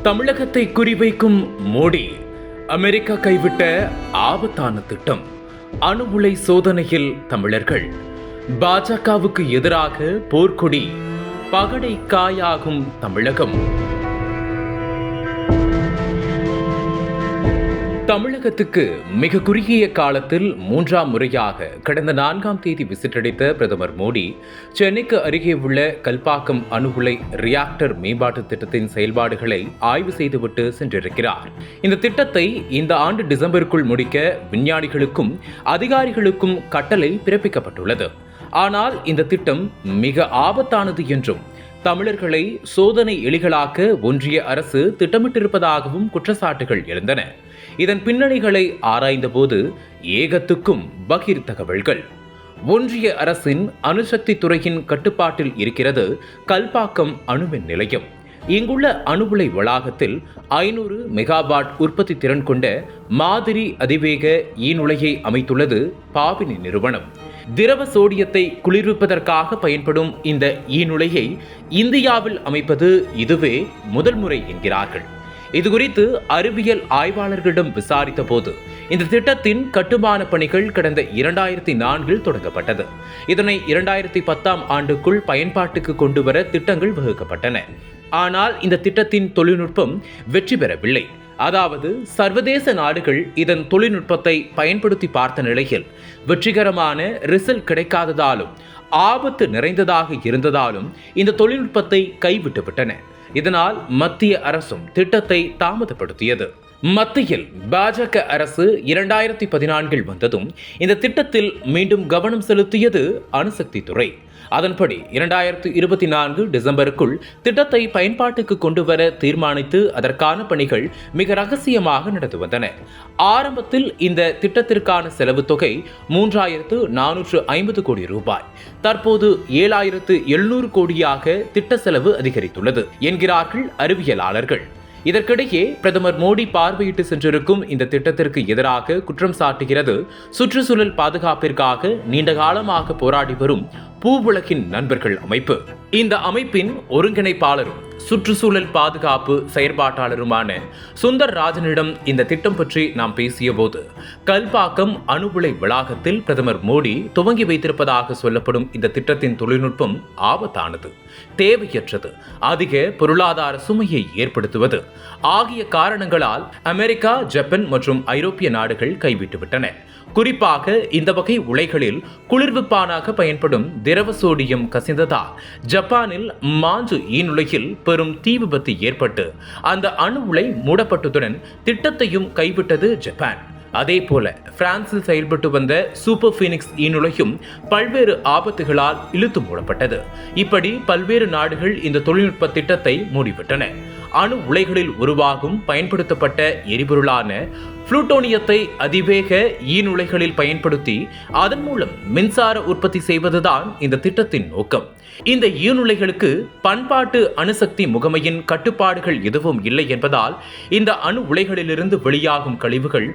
தமிழகத்தை குறிவைக்கும் மோடி. அமெரிக்கா கைவிட்ட ஆபத்தான திட்டம். அணு உலை சோதனையில் தமிழர்கள். பாஜகவுக்கு எதிராக போர்க்கொடி. பகடை காயாகும் தமிழகம். தமிழகத்துக்கு மிக குறுகிய காலத்தில் 3ஆம் முறையாக கடந்த 4ஆம் தேதி விசிட் அடித்த பிரதமர் மோடி சென்னைக்கு அருகே உள்ள கல்பாக்கம் அணு உலை ரியாக்டர் மேம்பாட்டு திட்டத்தின் செயல்பாடுகளை ஆய்வு செய்துவிட்டு சென்றிருக்கிறார். இந்த திட்டத்தை இந்த ஆண்டு டிசம்பருக்குள் முடிக்க விஞ்ஞானிகளுக்கும் அதிகாரிகளுக்கும் கட்டளை பிறப்பிக்கப்பட்டுள்ளது. ஆனால் இந்த திட்டம் மிக ஆபத்தானது என்றும் தமிழர்களை சோதனை எலிகளாக்க ஒன்றிய அரசு திட்டமிட்டிருப்பதாகவும் குற்றச்சாட்டுகள் எழுந்தன. இதன் பின்னணிகளை ஆராய்ந்தபோது ஏகத்துக்கும் பகீர் தகவல்கள். ஒன்றிய அரசின் அணுசக்தி துறையின் கட்டுப்பாட்டில் இருக்கிறது கல்பாக்கம் அணுமின் நிலையம். இங்குள்ள அணு உலை வளாகத்தில் 500 மெகாவாட் உற்பத்தி திறன் கொண்ட மாதிரி அதிவேக ஈநுழையை அமைத்துள்ளது பாவினி நிறுவனம். திரவ சோடியத்தை குளிர்விப்பதற்காக பயன்படும் இந்த ஈநுழையை இந்தியாவில் அமைப்பது இதுவே முதல் முறை என்கிறார்கள். இதுகுறித்து அறிவியல் ஆய்வாளர்களிடம் விசாரித்த போது இந்த திட்டத்தின் கட்டுமான பணிகள் கடந்த 2004இல் தொடங்கப்பட்டது. இதனை 2010ஆம் ஆண்டுக்குள் பயன்பாட்டுக்கு கொண்டுவர திட்டங்கள் வகுக்கப்பட்டன. ஆனால் இந்த திட்டத்தின் தொழில்நுட்பம் வெற்றி பெறவில்லை. அதாவது சர்வதேச நாடுகள் இதன் தொழில்நுட்பத்தை பயன்படுத்தி பார்த்த நிலையில் வெற்றிகரமான ரிசல்ட் கிடைக்காததாலும் ஆபத்து நிறைந்ததாக இருந்ததாலும் இந்த தொழில்நுட்பத்தை கைவிட்டுவிட்டன. இதனால் மத்திய அரசும் திட்டத்தை தாமதப்படுத்தியது. மத்தியில் பாஜக அரசு 2014இல் வந்ததும் இந்த திட்டத்தில் மீண்டும் கவனம் செலுத்தியது அணுசக்தி துறை. அதன்படி 2024 டிசம்பருக்குள் திட்டத்தை பயன்பாட்டுக்கு கொண்டு வர தீர்மானித்து அதற்கான பணிகள் மிக ரகசியமாக நடந்து வந்தன. ஆரம்பத்தில் இந்த திட்டத்திற்கான செலவு தொகை 3450 கோடி ரூபாய். தற்போது 7700 கோடியாக திட்ட செலவு அதிகரித்துள்ளது என்கிறார்கள் அறிவியலாளர்கள். இதற்கிடையே பிரதமர் மோடி பார்வையிட்டு சென்றிருக்கும் இந்த திட்டத்திற்கு எதிராக குற்றம் சாட்டுகிறது சுற்றுச்சூழல் பாதுகாப்பிற்காக நீண்ட காலமாக போராடி வரும் பூவுலகின் நண்பர்கள் அமைப்பு. இந்த அமைப்பின் ஒருங்கிணைப்பாளரும் சுற்றுச்சூழல் பாதுகாப்பு செயற்பாட்டாளருமான சுந்தர் ராஜனிடம் இந்த திட்டம் பற்றி நாம் பேசிய போது கல்பாக்கம் அணு உலை வளாகத்தில் பிரதமர் மோடி துவங்கி வைத்திருப்பதாக சொல்லப்படும் இந்த திட்டத்தின் தொழில்நுட்பம் ஆபத்தானது, தேவையற்றது, அதிக பொருளாதார சுமையை ஏற்படுத்துவது ஆகிய காரணங்களால் அமெரிக்கா, ஜப்பான் மற்றும் ஐரோப்பிய நாடுகள் கைவிட்டுவிட்டன. குறிப்பாக இந்த வகை உலைகளில் குளிர்விப்பானாக பயன்படும் திரவ சோடியம் கசிந்ததால் ஜப்பானில் மாஞ்சு ஈநுழையில் பெரும் தீ விபத்து ஏற்பட்டு அந்த அணு உலை மூடப்பட்டதுடன் திட்டத்தையும் கைவிட்டது ஜப்பான். அதேபோல பிரான்சில் செயல்பட்டு வந்த சூப்பர் ஃபீனிக்ஸ் ஈநுழையும் பல்வேறு ஆபத்துகளால் இழுத்து மூடப்பட்டது. இப்படி பல்வேறு நாடுகள் இந்த தொழில்நுட்ப திட்டத்தை மூடிவிட்டன. அணு உலைகளில் உருவாகும் பயன்படுத்தப்பட்ட எரிபொருளான புளூட்டோனியத்தை அதிவேக ஈநுழைகளில் பயன்படுத்தி அதன் மூலம் மின்சார உற்பத்தி செய்வதுதான் இந்த திட்டத்தின் நோக்கம். இந்த ஈநுழைகளுக்கு பண்பாட்டு அணுசக்தி முகமையின் கட்டுப்பாடுகள் எதுவும் இல்லை என்பதால் இந்த அணு உலைகளிலிருந்து வெளியாகும் கழிவுகள்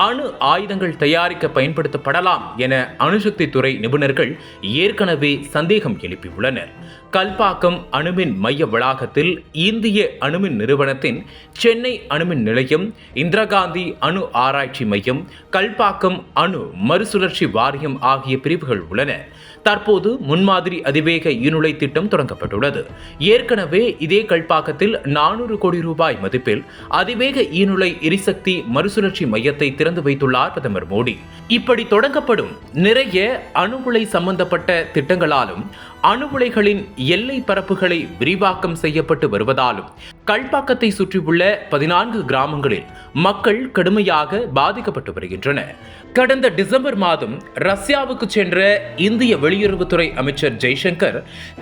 அணு ஆயுதங்கள் தயாரிக்க பயன்படுத்தப்படலாம் என அணுசக்தி துறை நிபுணர்கள் ஏற்கனவே சந்தேகம் எழுப்பியுள்ளனர். கல்பாக்கம் அணுமின் மைய வளாகத்தில் இந்திய அணுமின் நிறுவனத்தின் சென்னை அணுமின் நிலையம், இந்திரா காந்தி அணு ஆராய்ச்சி மையம், கல்பாக்கம் அணு மறுசுழற்சி வாரியம் ஆகிய பிரிவுகள் உள்ளன. தற்போது முன்மாதிரி அதிவேக ஈநுழை திட்டம் தொடங்கப்பட்டுள்ளது. ஏற்கனவே இதே கல்பாக்கத்தில் 400 கோடி ரூபாய் மதிப்பில் அதிவேக ஈநுழை எரிசக்தி மறுசுழற்சி மையத்தை திறந்து வைத்துள்ளார் பிரதமர் மோடி. இப்படி தொடங்கப்படும் நிறைய அணு உலை சம்பந்தப்பட்ட திட்டங்களாலும் அணு உலைகளின் எல்லை பரப்புகளை விரிவாக்கம் செய்யப்பட்டு வருவதாலும் கல்பாக்கத்தை சுற்றியுள்ள 14 கிராமங்களில் மக்கள் கடுமையாக பாதிக்கப்பட்டு வருகின்றனர். கடந்த டிசம்பர் மாதம் ரஷ்யாவுக்கு சென்ற இந்திய வெளியுறவுத்துறை அமைச்சர் ஜெய்சங்கர்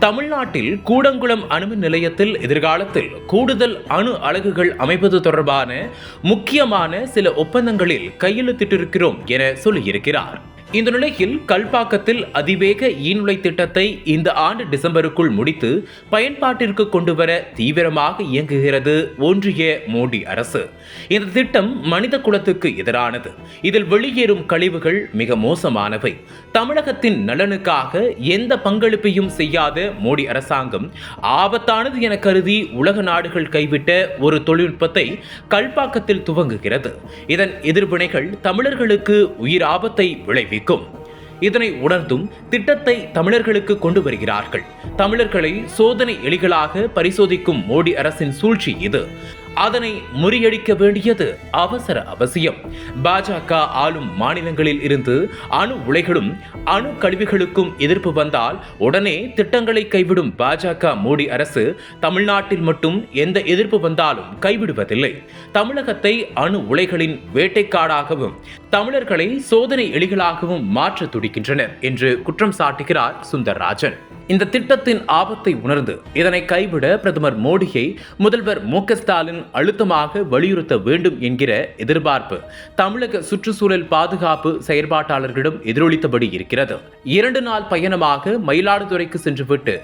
தமிழ்நாட்டில் கூடங்குளம் அணுமின் நிலையத்தில் எதிர்காலத்தில் கூடுதல் அணு அலகுகள் அமைப்பது தொடர்பான முக்கியமான சில ஒப்பந்தங்களில் கையெழுத்திட்டிருக்கிறோம் என சொல்லியிருக்கிறார். இந்த நிலையில் கல்பாக்கத்தில் அதிவேக ஈநுழை திட்டத்தை இந்த ஆண்டு டிசம்பருக்குள் முடித்து பயன்பாட்டிற்கு கொண்டுவர தீவிரமாக இயங்குகிறது ஒன்றிய மோடி அரசு. இந்த திட்டம் மனித குலத்துக்கு எதிரானது. இதில் வெளியேறும் கழிவுகள் மிக மோசமானவை. தமிழகத்தின் நலனுக்காக எந்த பங்களிப்பையும் செய்யாத மோடி அரசாங்கம் ஆபத்தானது என கருதி உலக நாடுகள் கைவிட்ட ஒரு தொழில்நுட்பத்தை கல்பாக்கத்தில் துவங்குகிறது. இதன் எதிர்வினைகள் தமிழர்களுக்கு உயிர் ஆபத்தை விளைவிக்கும். இதனை உணர்ந்தும் திட்டத்தை தமிழர்களுக்கு கொண்டு வருகிறார்கள். தமிழர்களை சோதனை எலிகளாக பரிசோதிக்கும் மோடி அரசின் சூழ்ச்சி இது. அதனை முறியடிக்க வேண்டியது அவசியம். பாஜக ஆளும் மாநிலங்களில் இருந்து அணு உலைகளும் அணு கழிவுகளுக்கும் எதிர்ப்பு வந்தால் உடனே திட்டங்களை கைவிடும் பாஜக மோடி அரசு தமிழ்நாட்டில் மட்டும் எந்த எதிர்ப்பு வந்தாலும் கைவிடுவதில்லை. தமிழகத்தை அணு உலைகளின் வேட்டைக்காடாகவும் தமிழர்களை சோதனை எலிகளாகவும் மாற்ற துடிக்கின்றனர் என்று குற்றம் சாட்டுகிறார் சுந்தர்ராஜன். இந்த திட்டத்தின் ஆபத்தை உணர்ந்து இதனை கைவிட பிரதமர் மோடியை முதல்வர் மு.க. ஸ்டாலின் அழுத்தமாக வலியுறுத்த வேண்டும் என்கிற எதிர்பார்ப்பு தமிழக சுற்றுச்சூழல் பாதுகாப்பு செயற்பாட்டாளர்களிடம் எதிரொலித்தபடி இருக்கிறது. 2 நாள் பயணமாக மயிலாடுதுறைக்கு சென்றுவிட்டு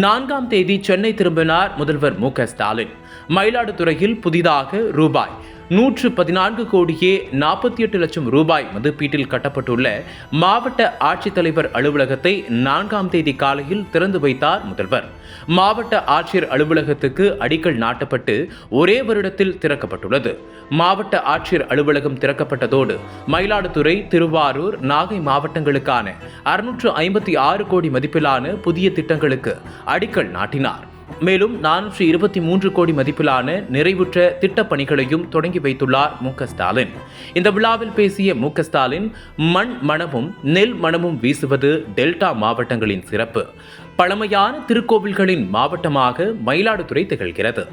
4ஆம் தேதி சென்னை திரும்பினார் முதல்வர் மு.க. ஸ்டாலின். மயிலாடுதுறையில் புதிதாக ரூபாய் 114 கோடியே 48 லட்சம் ரூபாய் மதிப்பீட்டில் கட்டப்பட்டுள்ள மாவட்ட ஆட்சித்தலைவர் அலுவலகத்தை 4ஆம் தேதி காலையில் திறந்து வைத்தார் முதல்வர். மாவட்ட ஆட்சியர் அலுவலகத்துக்கு அடிக்கல் நாட்டப்பட்டு ஒரே வருடத்தில் திறக்கப்பட்டுள்ளது. மாவட்ட ஆட்சியர் அலுவலகம் திறக்கப்பட்டதோடு மயிலாடுதுறை, திருவாரூர், நாகை மாவட்டங்களுக்கான 656 கோடி மதிப்பிலான புதிய திட்டங்களுக்கு அடிக்கல் நாட்டினார். மேலும் 423 கோடி மதிப்பிலான நிறைவுற்ற திட்டப் பணிகளையும் தொடங்கி வைத்துள்ளார் மு.க. ஸ்டாலின். இந்த விழாவில் பேசிய மு.க. ஸ்டாலின், மண் மணமும் நெல் மணமும் வீசுவது டெல்டா மாவட்டங்களின் சிறப்பு. பழமையான திருக்கோவில்களின் மாவட்டமாக மயிலாடுதுறை திகழ்கிறது.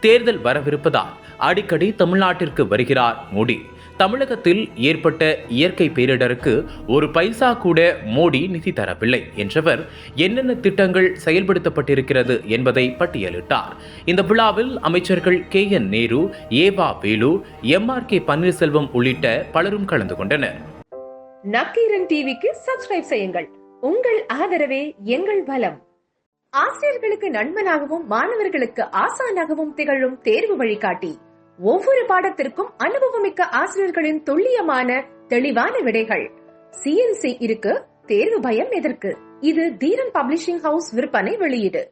தேர்தல் வரவிருப்பதால் அடிக்கடி தமிழ்நாட்டிற்கு வருகிறார் மோடி. தமிழகத்தில் ஏற்பட்ட இயற்கை பேரிடருக்கு ஒரு பைசா கூட மோடி நிதி தரவில்லை என்றவர் என்னென்ன திட்டங்கள் செயல்படுத்தப்பட்டிருக்கிறது என்பதை பட்டியலிட்டார். இந்த விழாவில் அமைச்சர்கள் KN நேரு, ஏவா வேலு, MRK பன்னீர்செல்வம் உள்ளிட்ட பலரும் கலந்து கொண்டனர். நக்கீரன் டிவிக்கு சப்ஸ்கிரைப் செய்யுங்கள். உங்கள் ஆதரவே எங்கள் பலம். ஆசிரியர்களுக்கு நண்பனாகவும் மாணவர்களுக்கு ஆசானாகவும் திகழும் தேர்வு வழிகாட்டி. ஒவ்வொரு பாடத்திற்கும் அனுபவமிக்க ஆசிரியர்களின் துல்லியமான தெளிவான விடைகள். CNC இருக்கு, தேர்வு பயம் எதற்கு? இது தீரன் பப்ளிஷிங் ஹவுஸ் விற்பனை வெளியீடு.